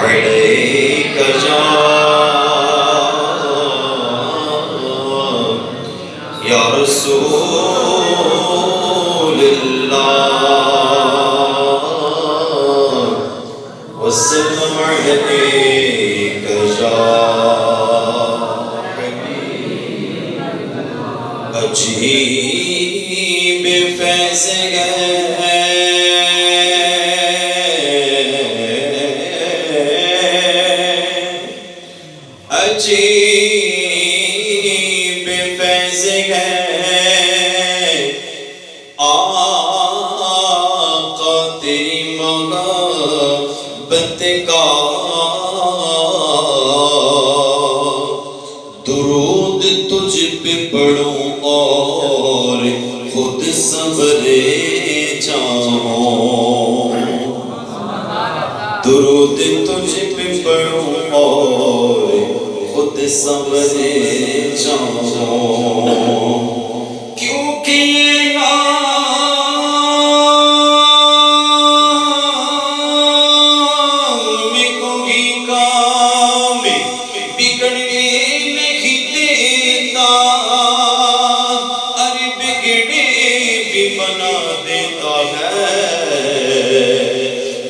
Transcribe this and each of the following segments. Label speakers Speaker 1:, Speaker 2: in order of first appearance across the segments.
Speaker 1: علیک جا یا رسول اللہ وسلم علیک جا عجیب فیض ہے عجیب فیض ہے آقا تیری محبت کا درود تجھ پہ پڑھوں اور خود سنبھلے جاؤں درود تجھ پہ پڑھوں اور خود سنبھلے جاؤں کیونکہ یہ نام کوئی کام بگڑنے نہیں دیتا ارے بگڑے بھی بنا دیتا ہے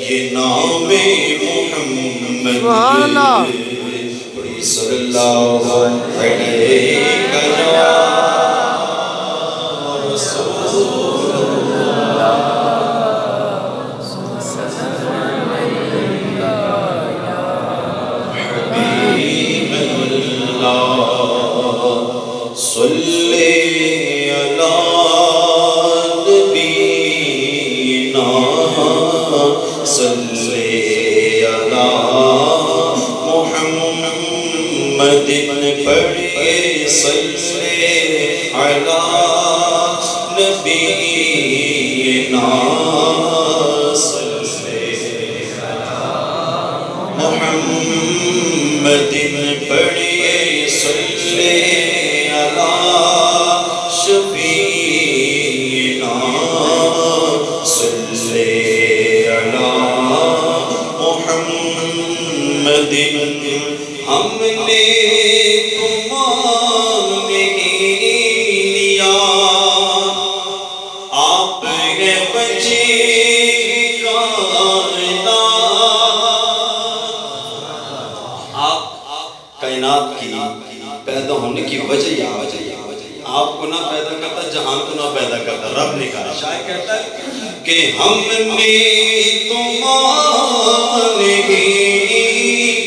Speaker 1: یہ نام محمد صلی اللہ علیہ پڑھئے صلی علی نبینا صلی محمد پڑھئے صلی علی شفینا صلی علی محمد ہم نے کائنات کی پیدا ہونے کی وجہ یہ آپ کو نہ پیدا کرتا جہان کو نہ پیدا کرتا رب نے کہا شاعر کہتا ہے کہ ہم نے تمہارے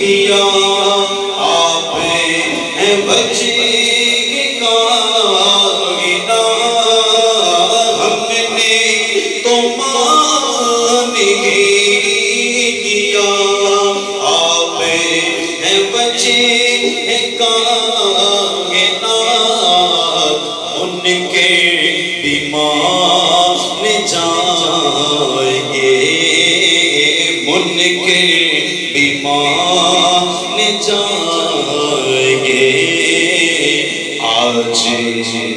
Speaker 1: دیا آپ ہیں بچے آج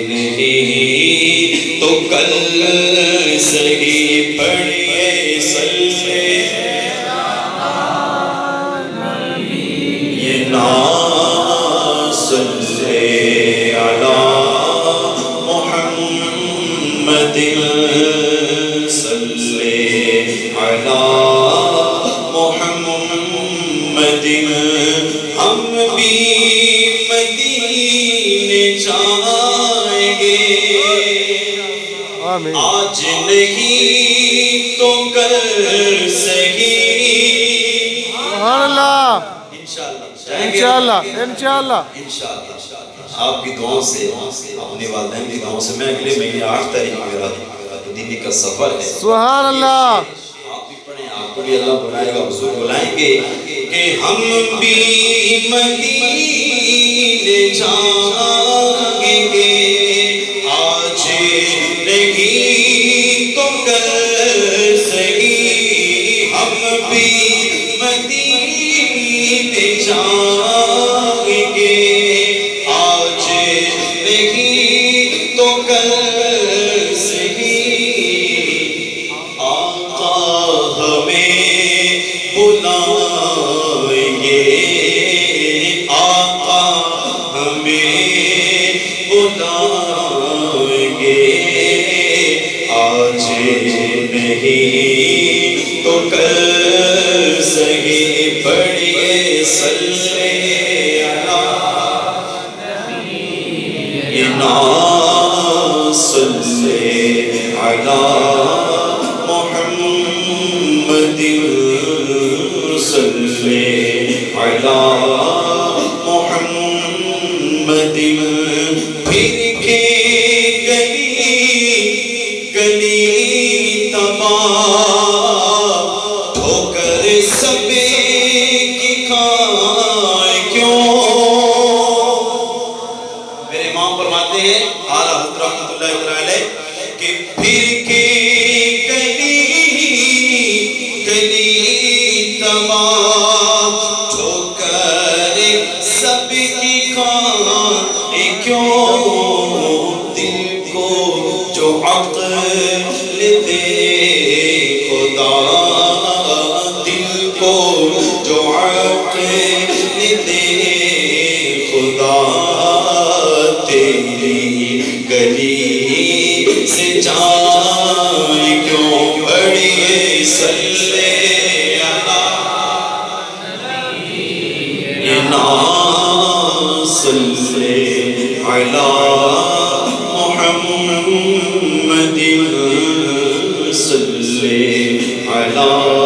Speaker 1: نہیں تو کل سہی پڑھئے صلی یہ نام صلی علی محمد صلی علی محمد ہم بھی آج نہیں تو کل سہی
Speaker 2: سبحان اللہ انشاءاللہ انشاءاللہ
Speaker 1: آپ کی دعاؤں سے اپنے والدین کی دعاؤں سے میں اگلے مہینے 8 تاریخ میرا مدینے کا سفر ہے
Speaker 2: سبحان اللہ
Speaker 1: آپ بھی پڑھیں آپ کو بھی اللہ بلائے گا حضور بلائیں گے کہ ہم بھی مدینے جائیں گے آج نہیں تو کل سہی ہم بھی مدینے جائیں گے آج نہیں تو کل سہی آقا ہمیں بلائیں پڑھیے صلی علی صلی علی محمد صلی علی محمد پھر کے گلی گلی تباہ ہو کر سب کی کھائے کیوں میرے امام فرماتے ہیں اعلیٰ حضرت رحمۃ اللہ علیہ کہ پھر کے گلی گلی تباہ ہو کر سب کی کھائے کیوں دل کو جو عقل دے خدا دل کو جو عقل دے خدا تیری گلی سے جائے کیوں پڑھیے صلی صلی علی محمد صلی علی